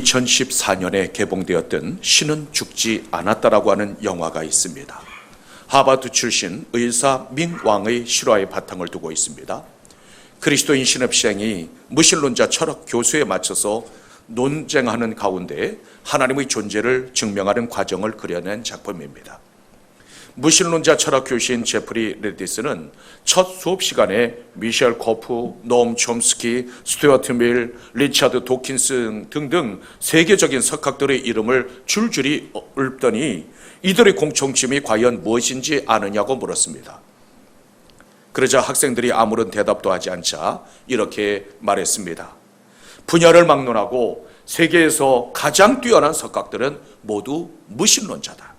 2014년에 개봉되었던 신은 죽지 않았다라고 하는 영화가 있습니다. 하버드 출신 의사 밍왕의 실화의 바탕을 두고 있습니다. 그리스도인 신입생이 무신론자 철학 교수에 맞춰서 논쟁하는 가운데 하나님의 존재를 증명하는 과정을 그려낸 작품입니다. 무신론자 철학 교수인 제프리 레디스는 첫 수업 시간에 미셸 코프, 노엄 촘스키, 스튜어트 밀, 리차드 도킨슨 등등 세계적인 석학들의 이름을 줄줄이 읊더니 이들의 공통점이 과연 무엇인지 아느냐고 물었습니다. 그러자 학생들이 아무런 대답도 하지 않자 이렇게 말했습니다. 분야를 막론하고 세계에서 가장 뛰어난 석학들은 모두 무신론자다.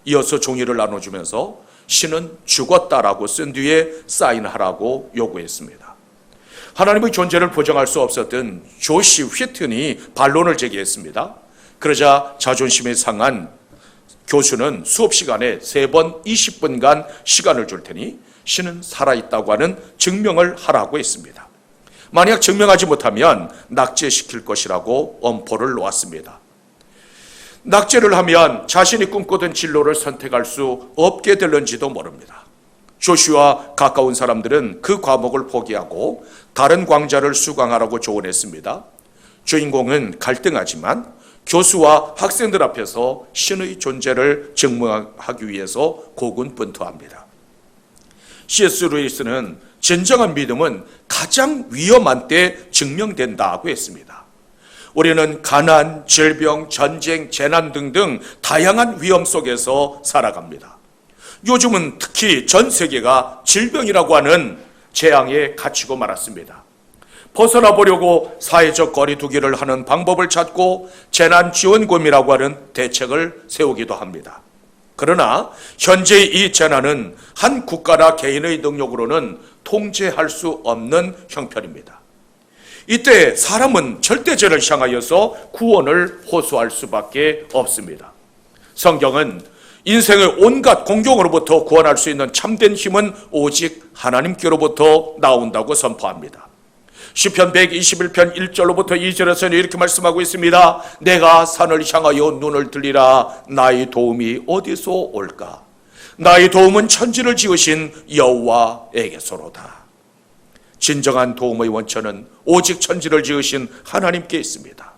이어서 종이를 나눠주면서 신은 죽었다라고 쓴 뒤에 사인하라고 요구했습니다. 하나님의 존재를 부정할 수 없었던 조시 휘튼이 반론을 제기했습니다. 그러자 자존심이 상한 교수는 수업 시간에 3번 20분간 시간을 줄 테니 신은 살아있다고 하는 증명을 하라고 했습니다. 만약 증명하지 못하면 낙제시킬 것이라고 엄포를 놓았습니다. 낙제를 하면 자신이 꿈꾸던 진로를 선택할 수 없게 될는지도 모릅니다. 조슈와 가까운 사람들은 그 과목을 포기하고 다른 광자를 수강하라고 조언했습니다. 주인공은 갈등하지만 교수와 학생들 앞에서 신의 존재를 증명하기 위해서 고군분투합니다. C.S. 루이스는 진정한 믿음은 가장 위험한 때 증명된다고 했습니다. 우리는 가난, 질병, 전쟁, 재난 등등 다양한 위험 속에서 살아갑니다. 요즘은 특히 전 세계가 질병이라고 하는 재앙에 갇히고 말았습니다. 벗어나 보려고 사회적 거리두기를 하는 방법을 찾고 재난지원금이라고 하는 대책을 세우기도 합니다. 그러나 현재 이 재난은 한 국가나 개인의 능력으로는 통제할 수 없는 형편입니다. 이때 사람은 절대죄를 향하여서 구원을 호소할 수밖에 없습니다. 성경은 인생의 온갖 공경으로부터 구원할 수 있는 참된 힘은 오직 하나님께로부터 나온다고 선포합니다. 시편 121편 1절로부터 2절에서는 이렇게 말씀하고 있습니다. 내가 산을 향하여 눈을 들리라. 나의 도움이 어디서 올까? 나의 도움은 천지를 지으신 여호와에게서로다. 진정한 도움의 원천은 오직 천지를 지으신 하나님께 있습니다.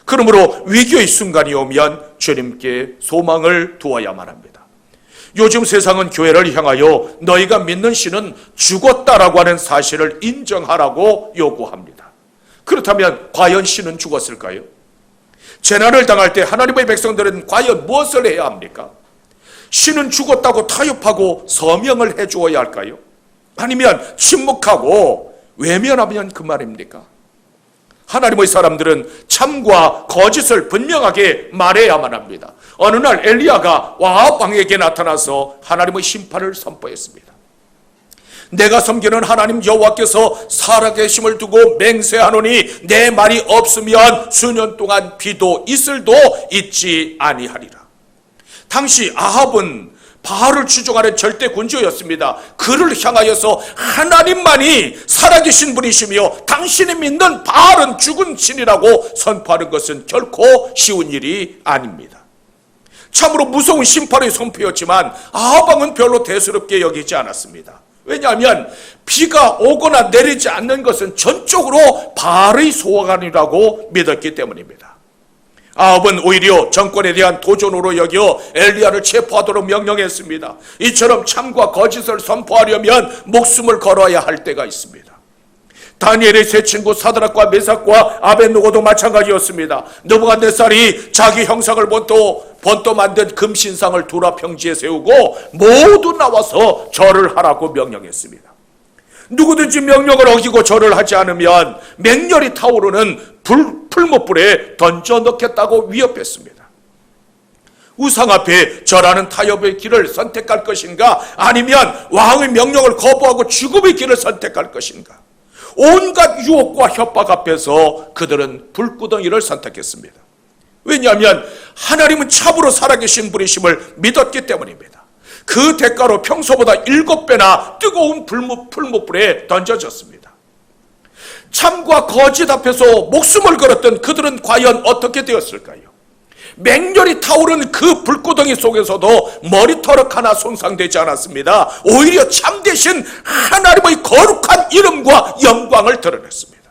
그러므로 위기의 순간이 오면 주님께 소망을 두어야만 합니다. 요즘 세상은 교회를 향하여 너희가 믿는 신은 죽었다라고 하는 사실을 인정하라고 요구합니다. 그렇다면 과연 신은 죽었을까요? 재난을 당할 때 하나님의 백성들은 과연 무엇을 해야 합니까? 신은 죽었다고 타협하고 서명을 해주어야 할까요? 아니면 침묵하고 외면하면 그 말입니까? 하나님의 사람들은 참과 거짓을 분명하게 말해야만 합니다. 어느 날 엘리야가 아합 왕에게 나타나서 하나님의 심판을 선포했습니다. 내가 섬기는 하나님 여호와께서 살아계심을 두고 맹세하노니 내 말이 없으면 수년 동안 비도 이슬도 있지 아니하리라. 당시 아합은 바알을 추종하는 절대 군주였습니다. 그를 향하여서 하나님만이 살아계신 분이시며 당신이 믿는 바알은 죽은 신이라고 선포하는 것은 결코 쉬운 일이 아닙니다. 참으로 무서운 심판의 선포였지만 아합 왕은 별로 대수롭게 여기지 않았습니다. 왜냐하면 비가 오거나 내리지 않는 것은 전적으로 바알의 소관이라고 믿었기 때문입니다. 아합은 오히려 정권에 대한 도전으로 여겨 엘리야를 체포하도록 명령했습니다. 이처럼 참과 거짓을 선포하려면 목숨을 걸어야 할 때가 있습니다. 다니엘의 세 친구 사드락과 메삭과 아벳느고도 마찬가지였습니다. 느부갓네살이 자기 형상을 번또 만든 금신상을 두라 평지에 세우고 모두 나와서 절을 하라고 명령했습니다. 누구든지 명령을 어기고 절을 하지 않으면 맹렬히 타오르는 풀못불에 던져 넣겠다고 위협했습니다. 우상 앞에 절하는 타협의 길을 선택할 것인가, 아니면 왕의 명령을 거부하고 죽음의 길을 선택할 것인가. 온갖 유혹과 협박 앞에서 그들은 불구덩이를 선택했습니다. 왜냐하면 하나님은 참으로 살아계신 분이심을 믿었기 때문입니다. 그 대가로 평소보다 7배나 뜨거운 풀무불에 던져졌습니다. 참과 거짓 앞에서 목숨을 걸었던 그들은 과연 어떻게 되었을까요? 맹렬히 타오르는 그 불구덩이 속에서도 머리털럭 하나 손상되지 않았습니다. 오히려 참 대신 하나님의 거룩한 이름과 영광을 드러냈습니다.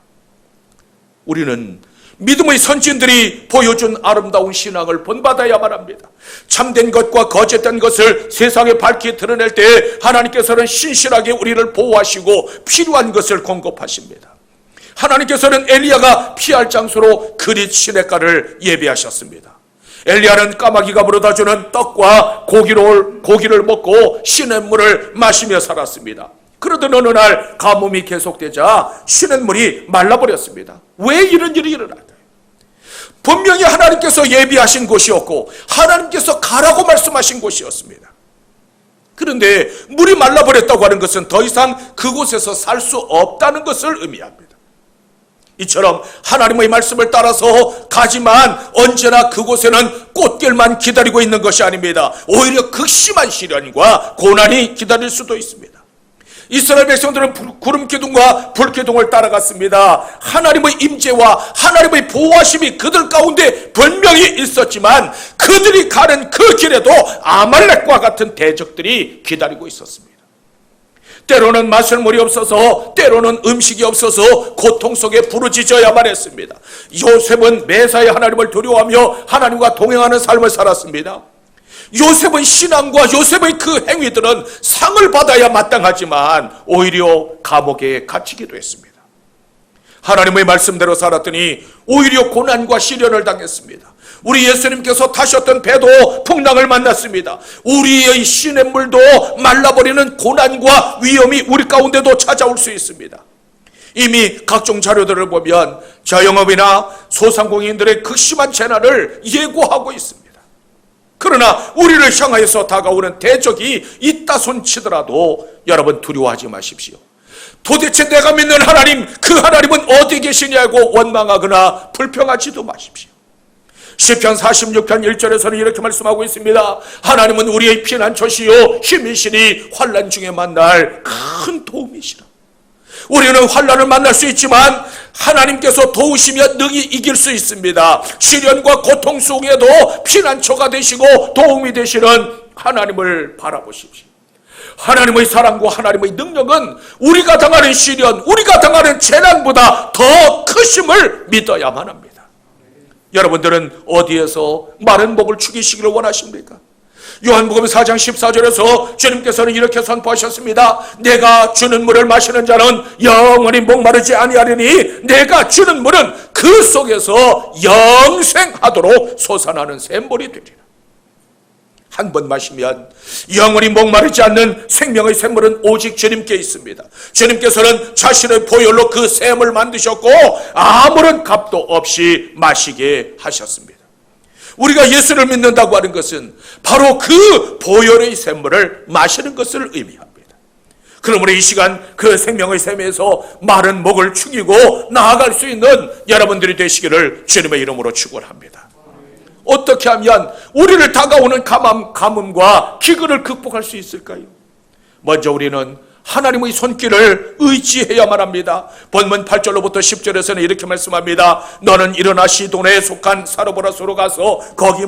우리는 믿음의 선진들이 보여준 아름다운 신앙을 본받아야만 합니다. 참된 것과 거짓된 것을 세상에 밝히 드러낼 때 하나님께서는 신실하게 우리를 보호하시고 필요한 것을 공급하십니다. 하나님께서는 엘리야가 피할 장소로 그릿 시냇가를 예비하셨습니다. 엘리야는 까마귀가 물어다주는 떡과 고기를 먹고 시냇물을 마시며 살았습니다. 그러던 어느 날 가뭄이 계속되자 시냇물이 말라버렸습니다. 왜 이런 일이 일어날까요? 분명히 하나님께서 예비하신 곳이었고 하나님께서 가라고 말씀하신 곳이었습니다. 그런데 물이 말라버렸다고 하는 것은 더 이상 그곳에서 살 수 없다는 것을 의미합니다. 이처럼 하나님의 말씀을 따라서 가지만 언제나 그곳에는 꽃길만 기다리고 있는 것이 아닙니다. 오히려 극심한 시련과 고난이 기다릴 수도 있습니다. 이스라엘 백성들은 구름기둥과 불기둥을 따라갔습니다. 하나님의 임재와 하나님의 보호하심이 그들 가운데 분명히 있었지만 그들이 가는 그 길에도 아말렉과 같은 대적들이 기다리고 있었습니다. 때로는 마실 물이 없어서, 때로는 음식이 없어서 고통 속에 부르짖어야만 했습니다. 요셉은 매사에 하나님을 두려워하며 하나님과 동행하는 삶을 살았습니다. 요셉은 신앙과 요셉의 그 행위들은 상을 받아야 마땅하지만 오히려 감옥에 갇히기도 했습니다. 하나님의 말씀대로 살았더니 오히려 고난과 시련을 당했습니다. 우리 예수님께서 타셨던 배도 풍랑을 만났습니다. 우리의 시냇물도 말라버리는 고난과 위험이 우리 가운데도 찾아올 수 있습니다. 이미 각종 자료들을 보면 자영업이나 소상공인들의 극심한 재난을 예고하고 있습니다. 그러나 우리를 향하여서 다가오는 대적이 있다 손치더라도 여러분 두려워하지 마십시오. 도대체 내가 믿는 하나님, 그 하나님은 어디 계시냐고 원망하거나 불평하지도 마십시오. 시편 46편 1절에서는 이렇게 말씀하고 있습니다. 하나님은 우리의 피난처시요 힘이시니 환난 중에 만날 큰 도움이시라. 우리는 환난을 만날 수 있지만 하나님께서 도우시면 능히 이길 수 있습니다. 시련과 고통 속에도 피난처가 되시고 도움이 되시는 하나님을 바라보십시오. 하나님의 사랑과 하나님의 능력은 우리가 당하는 시련, 우리가 당하는 재난보다 더 크심을 믿어야만 합니다. 여러분들은 어디에서 마른 목을 축이시기를 원하십니까? 요한복음 4장 14절에서 주님께서는 이렇게 선포하셨습니다. 내가 주는 물을 마시는 자는 영원히 목마르지 아니하리니 내가 주는 물은 그 속에서 영생하도록 솟아나는 샘물이 되리라. 한 번 마시면 영원히 목마르지 않는 생명의 샘물은 오직 주님께 있습니다. 주님께서는 자신의 보혈로 그 샘을 만드셨고 아무런 값도 없이 마시게 하셨습니다. 우리가 예수를 믿는다고 하는 것은 바로 그 보혈의 샘물을 마시는 것을 의미합니다. 그러므로 이 시간 그 생명의 샘에서 마른 목을 축이고 나아갈 수 있는 여러분들이 되시기를 주님의 이름으로 축원합니다. 어떻게 하면 우리를 다가오는 가뭄과 기근을 극복할 수 있을까요? 먼저 우리는 하나님의 손길을 의지해야만 합니다. 본문 8절로부터 10절에서는 이렇게 말씀합니다. 너는 일어나 시돈에 속한 사르보라소로 가서 거기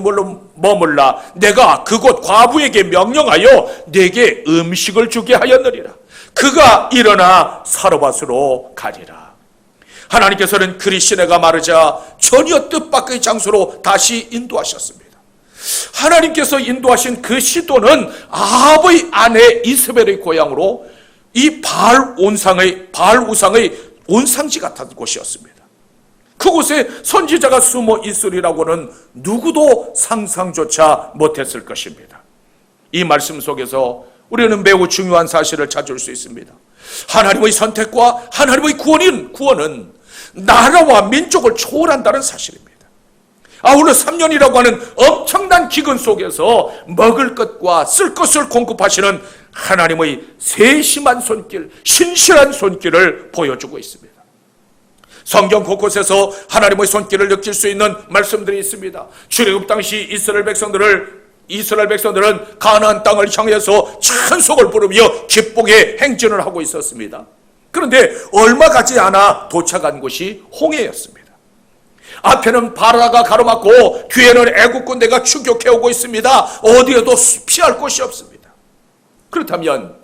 머물라. 내가 그곳 과부에게 명령하여 내게 음식을 주게 하였느니라. 그가 일어나 사르밧으로 가리라. 하나님께서는 그리 시내가 마르자 전혀 뜻밖의 장소로 다시 인도하셨습니다. 하나님께서 인도하신 그 시돈은 아합의 아내 이스벨의 고향으로 이 바알 우상의 온상지 같은 곳이었습니다. 그곳에 선지자가 숨어 있으리라고는 누구도 상상조차 못했을 것입니다. 이 말씀 속에서 우리는 매우 중요한 사실을 찾을 수 있습니다. 하나님의 선택과 하나님의 구원은 나라와 민족을 초월한다는 사실입니다. 아울러 3년이라고 하는 엄청난 기근 속에서 먹을 것과 쓸 것을 공급하시는 하나님의 세심한 손길, 신실한 손길을 보여주고 있습니다. 성경 곳곳에서 하나님의 손길을 느낄 수 있는 말씀들이 있습니다. 출애굽 당시 이스라엘 백성들은 가나안 땅을 향해서 찬송을 부르며 기쁘게 행진을 하고 있었습니다. 그런데 얼마 가지 않아 도착한 곳이 홍해였습니다. 앞에는 바다가 가로막고 뒤에는 애국 군대가 추격해오고 있습니다. 어디에도 피할 곳이 없습니다. 그렇다면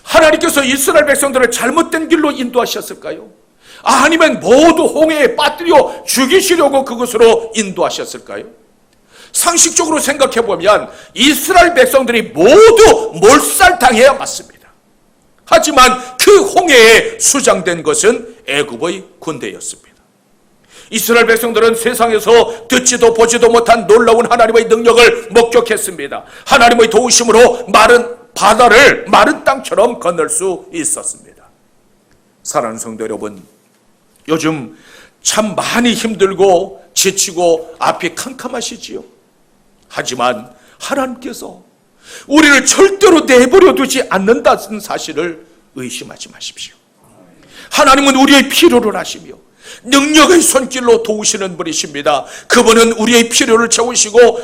하나님께서 이스라엘 백성들을 잘못된 길로 인도하셨을까요? 아니면 모두 홍해에 빠뜨려 죽이시려고 그곳으로 인도하셨을까요? 상식적으로 생각해보면 이스라엘 백성들이 모두 몰살당해야 맞습니다. 하지만 그 홍해에 수장된 것은 애굽의 군대였습니다. 이스라엘 백성들은 세상에서 듣지도 보지도 못한 놀라운 하나님의 능력을 목격했습니다. 하나님의 도우심으로 마른 바다를 마른 땅처럼 건널 수 있었습니다. 사랑하는 성도 여러분, 요즘 참 많이 힘들고 지치고 앞이 캄캄하시지요. 하지만 하나님께서 우리를 절대로 내버려 두지 않는다는 사실을 의심하지 마십시오. 하나님은 우리의 필요를 아시며 능력의 손길로 도우시는 분이십니다. 그분은 우리의 필요를 채우시고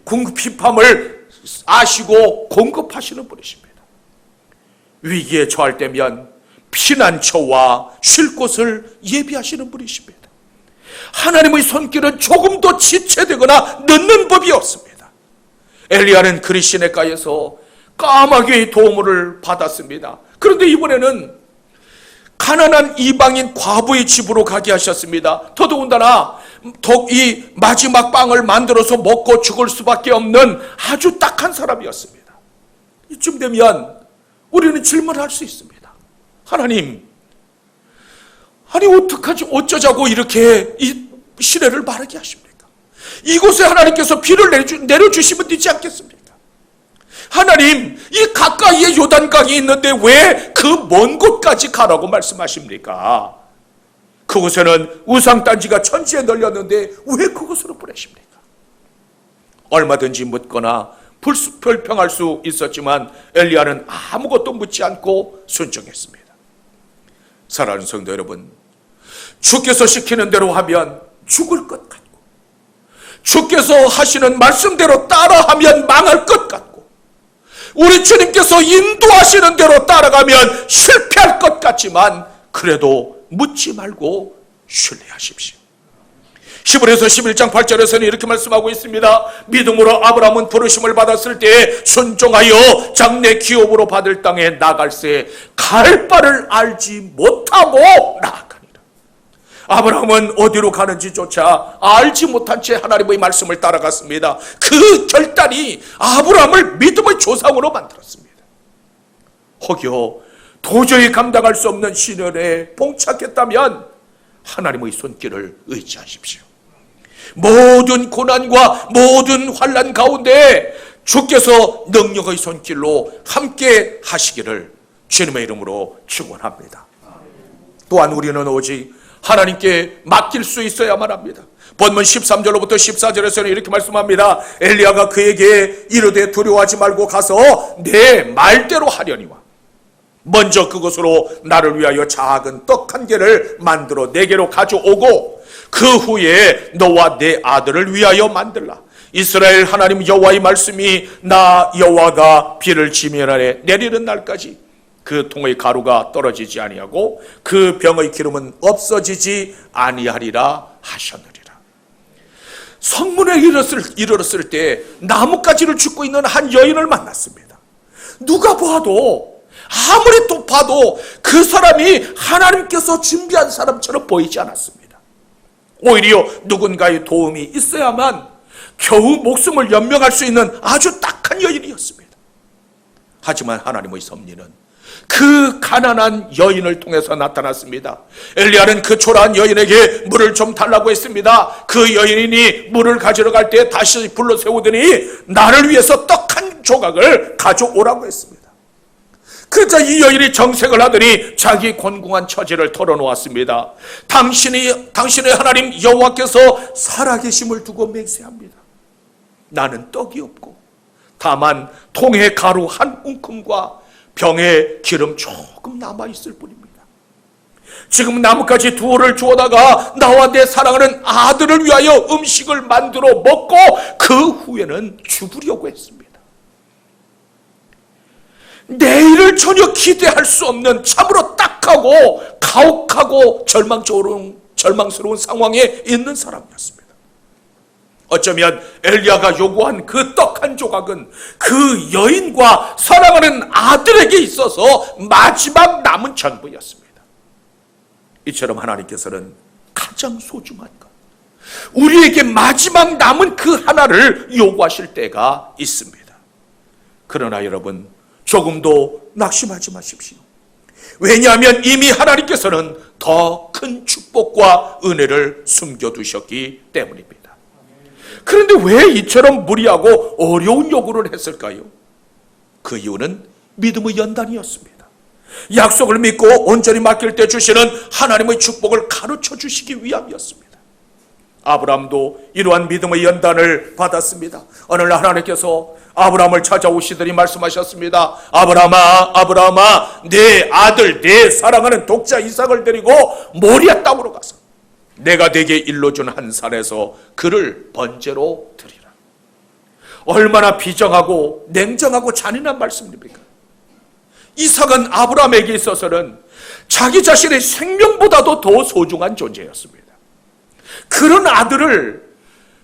궁핍함을 아시고 공급하시는 분이십니다. 위기에 처할 때면 피난처와 쉴 곳을 예비하시는 분이십니다. 하나님의 손길은 조금도 지체되거나 늦는 법이 없습니다. 엘리야는 그리시네가에서 까마귀의 도움을 받았습니다. 그런데 이번에는 가난한 이방인 과부의 집으로 가게 하셨습니다. 더더군다나 이 마지막 빵을 만들어서 먹고 죽을 수밖에 없는 아주 딱한 사람이었습니다. 이쯤 되면 우리는 질문할 수 있습니다. 하나님, 아니 어떡하지, 어쩌자고 이렇게 이 시내를 마르게 하십니까? 이곳에 하나님께서 비를 내려주시면 되지 않겠습니까? 하나님, 이 가까이에 요단강이 있는데 왜 그 먼 곳까지 가라고 말씀하십니까? 그곳에는 우상단지가 천지에 널렸는데 왜 그곳으로 보내십니까? 얼마든지 묻거나 불평할 수 있었지만 엘리야는 아무것도 묻지 않고 순종했습니다. 사랑하는 성도 여러분, 주께서 시키는 대로 하면 죽을 것 같고 주께서 하시는 말씀대로 따라하면 망할 것 같고 우리 주님께서 인도하시는 대로 따라가면 실패할 것 같지만 그래도 묻지 말고 신뢰하십시오. 히브리서 11장 8절에서는 이렇게 말씀하고 있습니다. 믿음으로 아브라함은 부르심을 받았을 때 순종하여 장래 기업으로 받을 땅에 나갈새 갈 바를 알지 못하고 나아가니라. 아브라함은 어디로 가는지조차 알지 못한 채 하나님의 말씀을 따라갔습니다. 그 결단이 아브라함을 믿음의 조상으로 만들었습니다. 혹여 도저히 감당할 수 없는 시련에 봉착했다면 하나님의 손길을 의지하십시오. 모든 고난과 모든 환난 가운데 주께서 능력의 손길로 함께 하시기를 주님의 이름으로 축원합니다. 또한 우리는 오직 하나님께 맡길 수 있어야만 합니다. 본문 13절로부터 14절에서는 이렇게 말씀합니다. 엘리야가 그에게 이르되 두려워하지 말고 가서 내 말대로 하려니와 먼저 그것으로 나를 위하여 작은 떡 한 개를 만들어 내게로 가져오고 그 후에 너와 내 아들을 위하여 만들라. 이스라엘 하나님 여호와의 말씀이 나 여호와가 비를 지면 아래 내리는 날까지 그 통의 가루가 떨어지지 아니하고 그 병의 기름은 없어지지 아니하리라 하셨느니라. 성문에 이르렀을 때 나뭇가지를 줍고 있는 한 여인을 만났습니다. 누가 봐도 아무리 또 봐도 그 사람이 하나님께서 준비한 사람처럼 보이지 않았습니다. 오히려 누군가의 도움이 있어야만 겨우 목숨을 연명할 수 있는 아주 딱한 여인이었습니다. 하지만 하나님의 섭리는 그 가난한 여인을 통해서 나타났습니다. 엘리야는 그 초라한 여인에게 물을 좀 달라고 했습니다. 그 여인이 물을 가지러 갈 때 다시 불러 세우더니 나를 위해서 떡 한 조각을 가져오라고 했습니다. 그러자 이 여인이 정색을 하더니 자기 곤궁한 처지를 털어놓았습니다. 당신의 하나님 여호와께서 살아계심을 두고 맹세합니다. 나는 떡이 없고 다만 통에 가루 한 움큼과 병에 기름 조금 남아있을 뿐입니다. 지금 나뭇가지 두어를 주워다가 나와 내 사랑하는 아들을 위하여 음식을 만들어 먹고 그 후에는 죽으려고 했습니다. 내일을 전혀 기대할 수 없는 참으로 딱하고 가혹하고 절망스러운 상황에 있는 사람이었습니다. 어쩌면 엘리야가 요구한 그 떡 한 조각은 그 여인과 사랑하는 아들에게 있어서 마지막 남은 전부였습니다. 이처럼 하나님께서는 가장 소중한 것, 우리에게 마지막 남은 그 하나를 요구하실 때가 있습니다. 그러나 여러분, 조금도 낙심하지 마십시오. 왜냐하면 이미 하나님께서는 더 큰 축복과 은혜를 숨겨두셨기 때문입니다. 그런데 왜 이처럼 무리하고 어려운 요구를 했을까요? 그 이유는 믿음의 연단이었습니다. 약속을 믿고 온전히 맡길 때 주시는 하나님의 축복을 가르쳐 주시기 위함이었습니다. 아브라함도 이러한 믿음의 연단을 받았습니다. 어느 날 하나님께서 아브라함을 찾아오시더니 말씀하셨습니다. 아브라함아, 아브라함아, 내 아들, 내 사랑하는 독자 이삭을 데리고 모리아 땅으로 가서 내가 네게 일러준 한 산에서 그를 번제로 드리라. 얼마나 비정하고 냉정하고 잔인한 말씀입니까? 이삭은 아브라함에게 있어서는 자기 자신의 생명보다도 더 소중한 존재였습니다. 그런 아들을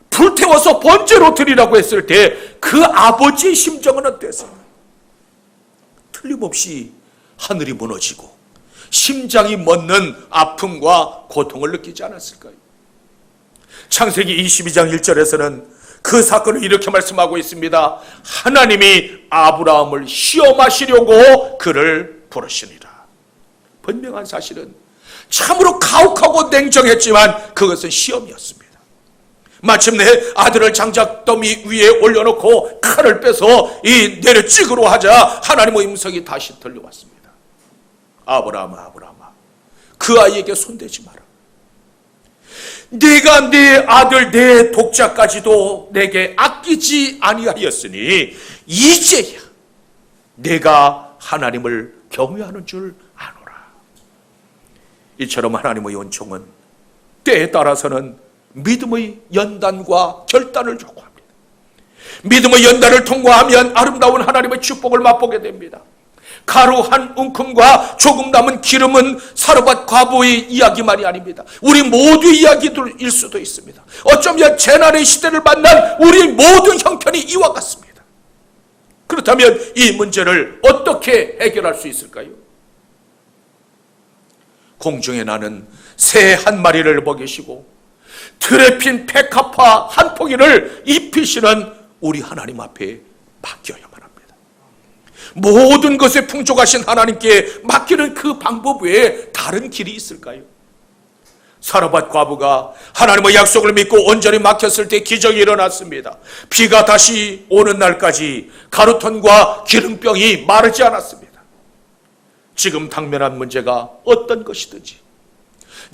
불태워서 번제로 드리라고 했을 때 그 아버지의 심정은 어땠어요? 틀림없이 하늘이 무너지고 심장이 멎는 아픔과 고통을 느끼지 않았을까요? 창세기 22장 1절에서는 그 사건을 이렇게 말씀하고 있습니다. 하나님이 아브라함을 시험하시려고 그를 부르시니라. 분명한 사실은 참으로 가혹하고 냉정했지만 그것은 시험이었습니다. 마침내 아들을 장작더미 위에 올려놓고 칼을 빼서 내려 찍으러 하자 하나님의 음성이 다시 들려왔습니다. 아브라함아, 아브라함아, 그 아이에게 손대지 마라. 네가 네 아들 내 독자까지도 내게 아끼지 아니하였으니 이제야 내가 하나님을 경외하는 줄 아노라. 이처럼 하나님의 은총은 때에 따라서는 믿음의 연단과 결단을 요구합니다. 믿음의 연단을 통과하면 아름다운 하나님의 축복을 맛보게 됩니다. 가루 한 움큼과 조금 남은 기름은 사르밧 과부의 이야기만이 아닙니다. 우리 모두의 이야기일 수도 있습니다. 어쩌면 재난의 시대를 만난 우리 모든 형편이 이와 같습니다. 그렇다면 이 문제를 어떻게 해결할 수 있을까요? 공중에 나는 새 한 마리를 먹이시고 틀에 핀 백합화 한 포기를 입히시는 우리 하나님 앞에 맡겨야만 합니다. 모든 것에 풍족하신 하나님께 맡기는 그 방법 외에 다른 길이 있을까요? 사르밧 과부가 하나님의 약속을 믿고 온전히 맡겼을 때 기적이 일어났습니다. 비가 다시 오는 날까지 가루톤과 기름병이 마르지 않았습니다. 지금 당면한 문제가 어떤 것이든지,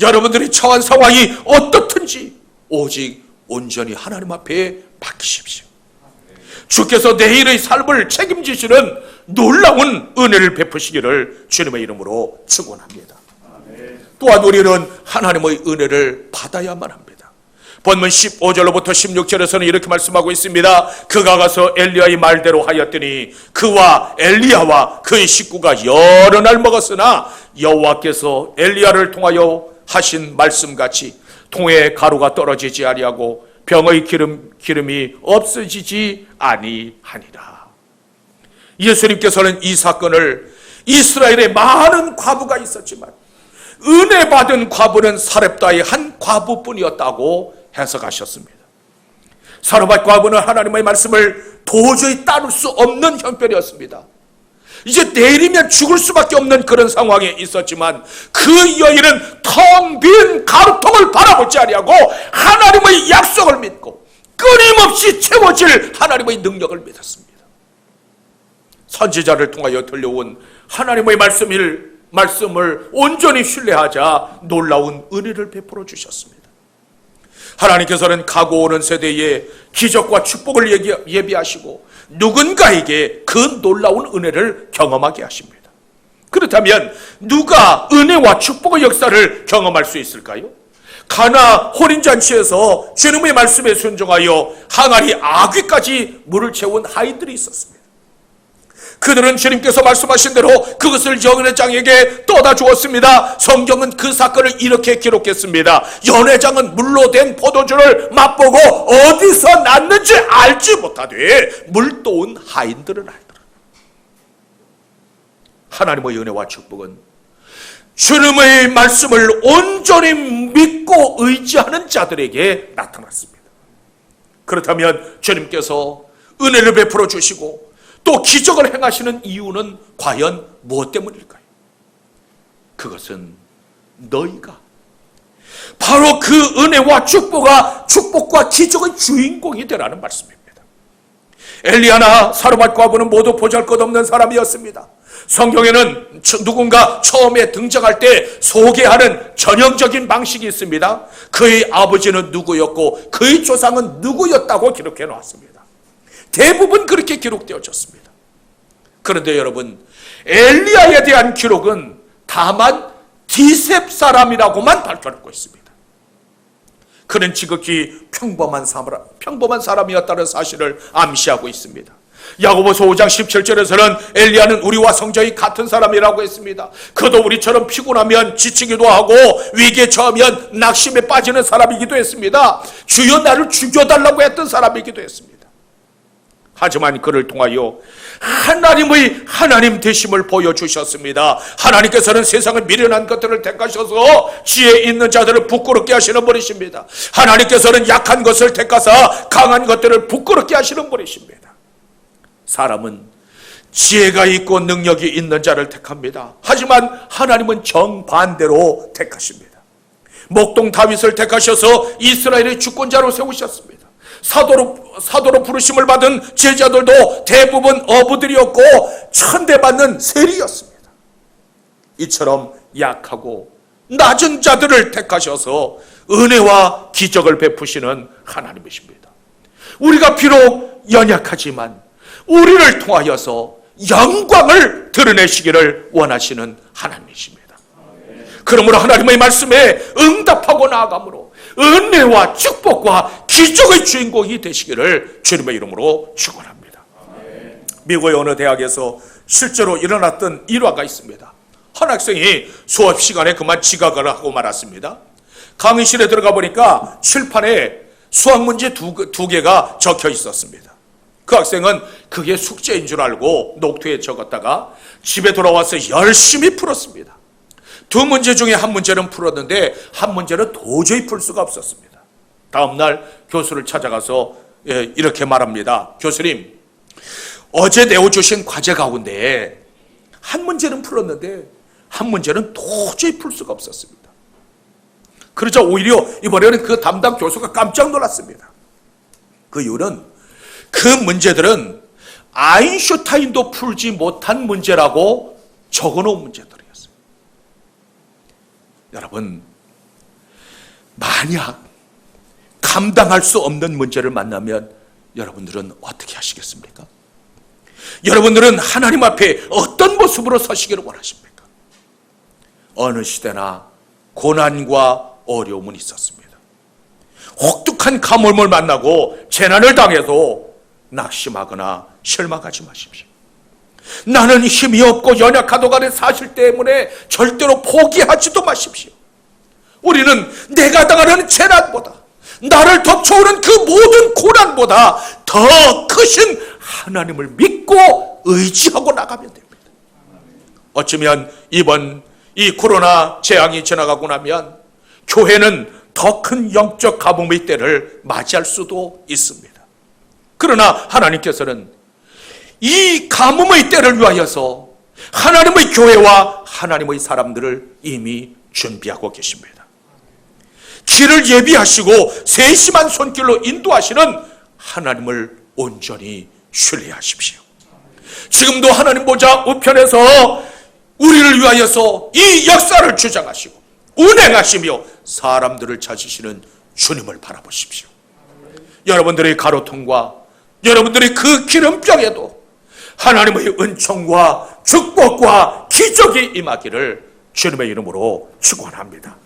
여러분들이 처한 상황이 어떻든지 오직 온전히 하나님 앞에 맡기십시오. 주께서 내일의 삶을 책임지시는 놀라운 은혜를 베푸시기를 주님의 이름으로 축원합니다. 또한 우리는 하나님의 은혜를 받아야만 합니다. 본문 15절로부터 16절에서는 이렇게 말씀하고 있습니다. 그가 가서 엘리야의 말대로 하였더니 그와 엘리야와 그의 식구가 여러 날 먹었으나 여호와께서 엘리야를 통하여 하신 말씀같이 통에 가루가 떨어지지 아니하고 병의 기름이 없어지지 아니하니라. 예수님께서는 이 사건을 이스라엘에 많은 과부가 있었지만 은혜 받은 과부는 사렙다의 한 과부뿐이었다고 해석하셨습니다. 사르밧 과부는 하나님의 말씀을 도저히 따를 수 없는 형편이었습니다. 이제 내일이면 죽을 수밖에 없는 그런 상황에 있었지만 그 여인은 텅 빈 가루통을 바라보지 아니하고 하나님의 약속을 믿고 끊임없이 채워질 하나님의 능력을 믿었습니다. 선지자를 통하여 들려온 하나님의 말씀을 온전히 신뢰하자 놀라운 은혜를 베풀어 주셨습니다. 하나님께서는 가고 오는 세대에 기적과 축복을 예비하시고 누군가에게 그 놀라운 은혜를 경험하게 하십니다. 그렇다면 누가 은혜와 축복의 역사를 경험할 수 있을까요? 가나 혼인잔치에서 주님의 말씀에 순종하여 항아리 아귀까지 물을 채운 하인들이 있었습니다. 그들은 주님께서 말씀하신 대로 그것을 연회장에게 떠다 주었습니다. 성경은 그 사건을 이렇게 기록했습니다. 연회장은 물로 된 포도주를 맛보고 어디서 났는지 알지 못하되 물도온 하인들은 알더라. 하나님의 은혜와 축복은 주님의 말씀을 온전히 믿고 의지하는 자들에게 나타났습니다. 그렇다면 주님께서 은혜를 베풀어 주시고 또 기적을 행하시는 이유는 과연 무엇 때문일까요? 그것은 너희가 바로 그 은혜와 축복과 기적의 주인공이 되라는 말씀입니다. 엘리야나 사르밧 과부는 모두 보잘것없는 사람이었습니다. 성경에는 누군가 처음에 등장할 때 소개하는 전형적인 방식이 있습니다. 그의 아버지는 누구였고 그의 조상은 누구였다고 기록해 놓았습니다. 대부분 그렇게 기록되어졌습니다. 그런데 여러분, 엘리야에 대한 기록은 다만 디셉 사람이라고만 밝혀놓고 있습니다. 그는 지극히 평범한 사람이었다는 사실을 암시하고 있습니다. 야고보서 5장 17절에서는 엘리야는 우리와 성정이 같은 사람이라고 했습니다. 그도 우리처럼 피곤하면 지치기도 하고 위기에 처하면 낙심에 빠지는 사람이기도 했습니다. 주여 나를 죽여달라고 했던 사람이기도 했습니다. 하지만 그를 통하여 하나님 되심을 보여주셨습니다. 하나님께서는 세상을 미련한 것들을 택하셔서 지혜 있는 자들을 부끄럽게 하시는 분이십니다. 하나님께서는 약한 것을 택하사 강한 것들을 부끄럽게 하시는 분이십니다. 사람은 지혜가 있고 능력이 있는 자를 택합니다. 하지만 하나님은 정반대로 택하십니다. 목동 다윗을 택하셔서 이스라엘의 주권자로 세우셨습니다. 사도로 부르심을 받은 제자들도 대부분 어부들이었고 천대받는 세리였습니다. 이처럼 약하고 낮은 자들을 택하셔서 은혜와 기적을 베푸시는 하나님이십니다. 우리가 비록 연약하지만 우리를 통하여서 영광을 드러내시기를 원하시는 하나님이십니다. 그러므로 하나님의 말씀에 응답하고 나아감으로 은혜와 축복과 기적의 주인공이 되시기를 주님의 이름으로 축원합니다. 미국의 어느 대학에서 실제로 일어났던 일화가 있습니다. 한 학생이 수업 시간에 그만 지각을 하고 말았습니다. 강의실에 들어가 보니까 칠판에 수학 문제 두 개가 적혀 있었습니다. 그 학생은 그게 숙제인 줄 알고 노트에 적었다가 집에 돌아와서 열심히 풀었습니다. 두 문제 중에 한 문제는 풀었는데 한 문제는 도저히 풀 수가 없었습니다. 다음날 교수를 찾아가서 이렇게 말합니다. 교수님, 어제 내어주신 과제 가운데 한 문제는 풀었는데 한 문제는 도저히 풀 수가 없었습니다. 그러자 오히려 이번에는 그 담당 교수가 깜짝 놀랐습니다. 그 이유는 그 문제들은 아인슈타인도 풀지 못한 문제라고 적어놓은 문제들이었어요. 여러분, 만약 감당할 수 없는 문제를 만나면 여러분들은 어떻게 하시겠습니까? 여러분들은 하나님 앞에 어떤 모습으로 서시기를 원하십니까? 어느 시대나 고난과 어려움은 있었습니다. 혹독한 가뭄을 만나고 재난을 당해도 낙심하거나 실망하지 마십시오. 나는 힘이 없고 연약하다고 하는 사실 때문에 절대로 포기하지도 마십시오. 우리는 내가 당하는 재난보다, 나를 덮쳐오는 그 모든 고난보다 더 크신 하나님을 믿고 의지하고 나가면 됩니다. 어쩌면 이번 이 코로나 재앙이 지나가고 나면 교회는 더 큰 영적 가뭄의 때를 맞이할 수도 있습니다. 그러나 하나님께서는 이 가뭄의 때를 위하여서 하나님의 교회와 하나님의 사람들을 이미 준비하고 계십니다. 길을 예비하시고 세심한 손길로 인도하시는 하나님을 온전히 신뢰하십시오. 지금도 하나님 보좌 우편에서 우리를 위하여서 이 역사를 주장하시고 운행하시며 사람들을 찾으시는 주님을 바라보십시오. 여러분들의 가로통과 여러분들의 그 기름병에도 하나님의 은총과 축복과 기적이 임하기를 주님의 이름으로 축원합니다.